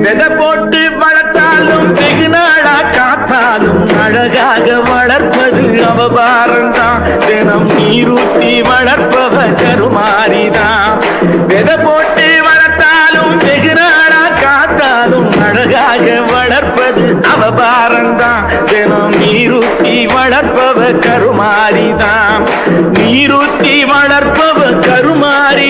விதை போட்டு வளர்த்தாலும் வெகு நாளா காத்தாலும் அழகாக வளர்ப்பது அவபாரம்தான். தினம் நீரூட்டி வளர்ப்பவ கருமாரிதான். விதை போட்டு வளர்த்தாலும் வெகு நாளா காத்தாலும் அழகாக வளர்ப்பது அவபாரம்தான். தினம் நீரூட்டி வளர்ப்பவ கருமாரிதான். நீரூட்டி வளர்ப்பவ கருமாரி